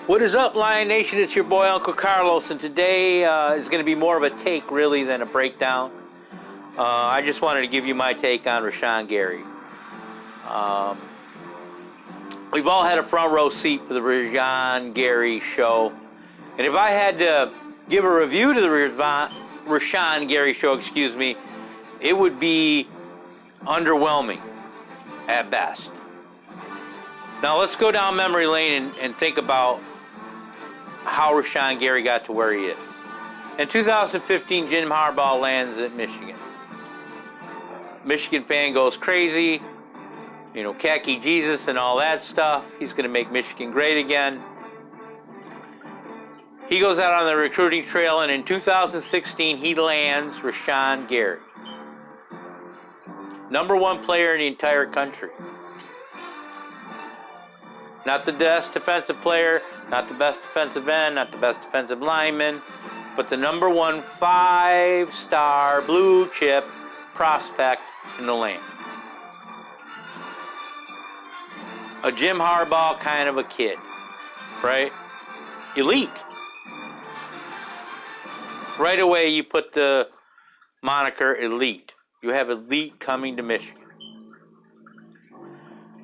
What is up, Lion Nation? It's your boy, Uncle Carlos, and today is going to be more of a take, really, than a breakdown. I just wanted to give you my take on Rashan Gary. We've all had a front row seat for the Rashan Gary show, and if I had to give a review to the Rashan Gary show, it would be underwhelming at best. Now let's go down memory lane and think about how Rashan Gary got to where he is. In 2015, Jim Harbaugh lands at Michigan. Michigan fan goes crazy, khaki Jesus and all that stuff. He's going to make Michigan great again. He goes out on the recruiting trail, and in 2016, he lands Rashan Gary. #1 player in the entire country. Not the best defensive player, not the best defensive end, not the best defensive lineman, but the #1 5-star blue chip prospect in the land. A Jim Harbaugh kind of a kid, right? Elite. Right away you put the moniker elite. You have elite coming to Michigan.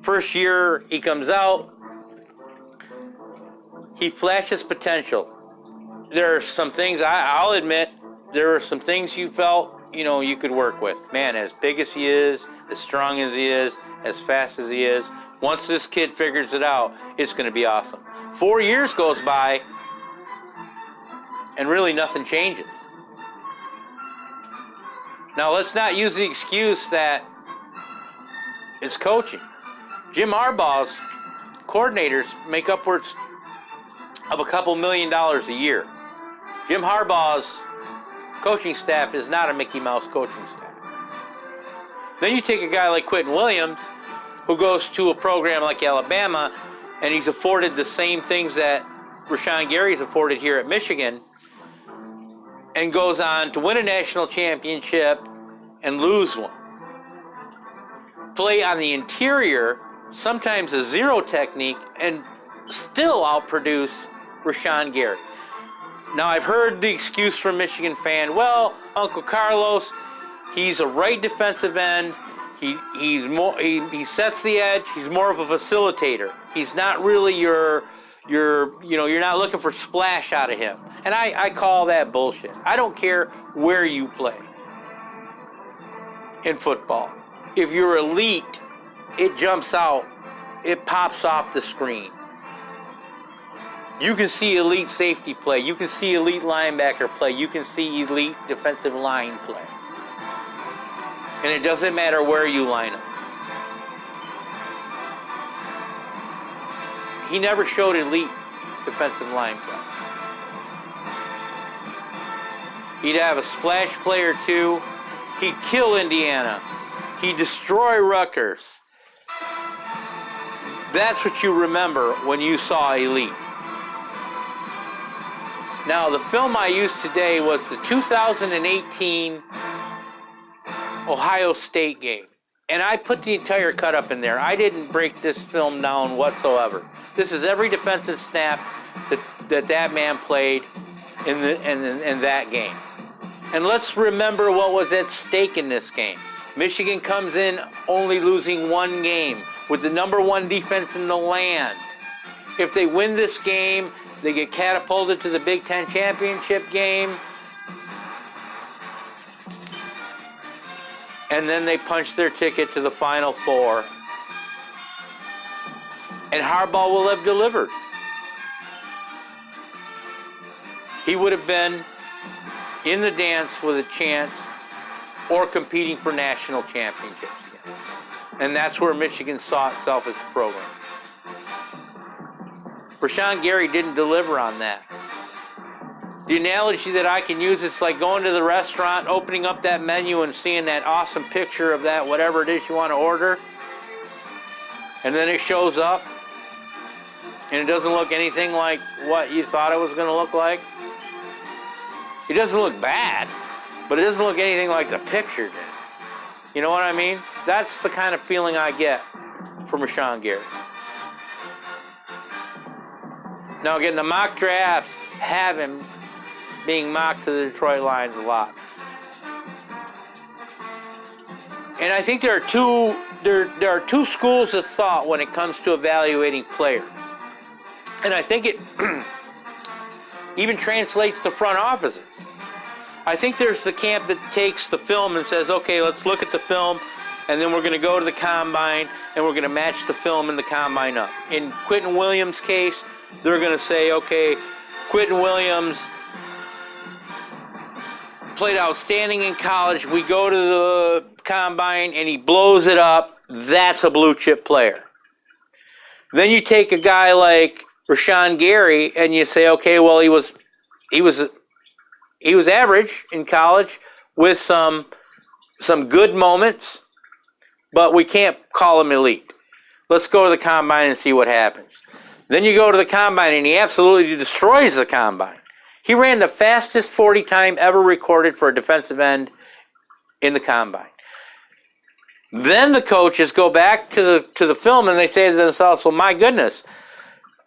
First year he comes out, he flashes potential. There are some things, I'll admit, there are some things you felt, you could work with. Man, as big as he is, as strong as he is, as fast as he is, once this kid figures it out, it's going to be awesome. 4 years goes by, and really nothing changes. Now, let's not use the excuse that it's coaching. Jim Harbaugh's coordinators make upwards of a couple $1 million a year. Jim Harbaugh's coaching staff is not a Mickey Mouse coaching staff. Then you take a guy like Quentin Williams, who goes to a program like Alabama, and he's afforded the same things that Rashan Gary's afforded here at Michigan, and goes on to win a national championship and lose one. Play on the interior, sometimes a zero technique, and still outproduce Rashan Gary. Now, I've heard the excuse from Michigan fan, well, Uncle Carlos, he's a right defensive end. He sets the edge. He's more of a facilitator. He's not really you're not looking for splash out of him. And I call that bullshit. I don't care where you play in football. If you're elite, it jumps out. It pops off the screen. You can see elite safety play. You can see elite linebacker play. You can see elite defensive line play. And it doesn't matter where you line up. He never showed elite defensive line play. He'd have a splash play or two. He'd kill Indiana. He'd destroy Rutgers. That's what you remember when you saw elite. Now, the film I used today was the 2018 Ohio State game. And I put the entire cut up in there. I didn't break this film down whatsoever. This is every defensive snap that man played in that game. And let's remember what was at stake in this game. Michigan comes in only losing one game with the #1 defense in the land. If they win this game, they get catapulted to the Big Ten championship game. And then they punch their ticket to the Final Four. And Harbaugh will have delivered. He would have been in the dance with a chance or competing for national championships again. And that's where Michigan saw itself as a program. Rashan Gary didn't deliver on that. The analogy that I can use, it's like going to the restaurant, opening up that menu and seeing that awesome picture of that whatever it is you want to order. And then it shows up and it doesn't look anything like what you thought it was going to look like. It doesn't look bad, but it doesn't look anything like the picture did. You know what I mean? That's the kind of feeling I get from Rashan Gary. Now, again, the mock drafts have him being mocked to the Detroit Lions a lot. And I think there are two schools of thought when it comes to evaluating players. And I think it even translates to front offices. I think there's the camp that takes the film and says, okay, let's look at the film, and then we're going to go to the combine, and we're going to match the film and the combine up. In Quentin Williams' case, they're going to say, okay, Quentin Williams played outstanding in college. We go to the combine, and he blows it up. That's a blue-chip player. Then you take a guy like Rashan Gary, and you say, okay, well, he was average in college with some good moments, but we can't call him elite. Let's go to the combine and see what happens. Then you go to the combine, and he absolutely destroys the combine. He ran the fastest 40 time ever recorded for a defensive end in the combine. Then the coaches go back to the film, and they say to themselves, well, my goodness,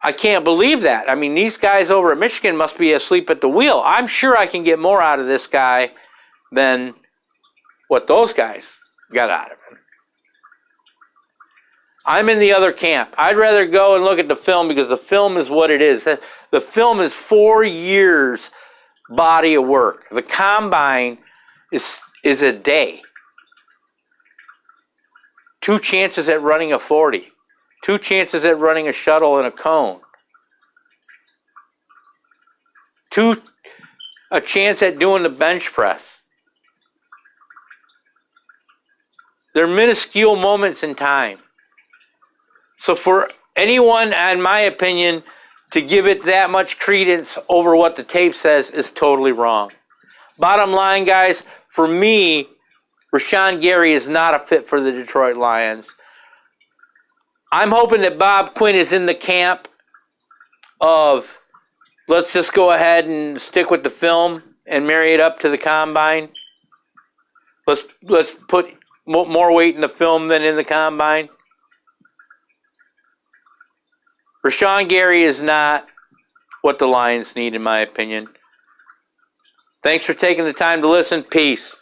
I can't believe that. I mean, these guys over at Michigan must be asleep at the wheel. I'm sure I can get more out of this guy than what those guys got out of him. I'm in the other camp. I'd rather go and look at the film because the film is what it is. The film is 4 years body of work. The combine is a day. 2 chances at running a 40. 2 chances at running a shuttle and a cone. A chance at doing the bench press. They're minuscule moments in time. So for anyone, in my opinion, to give it that much credence over what the tape says is totally wrong. Bottom line, guys, for me, Rashan Gary is not a fit for the Detroit Lions. I'm hoping that Bob Quinn is in the camp of let's just go ahead and stick with the film and marry it up to the combine. Let's put more weight in the film than in the combine. Rashan Gary is not what the Lions need, in my opinion. Thanks for taking the time to listen. Peace.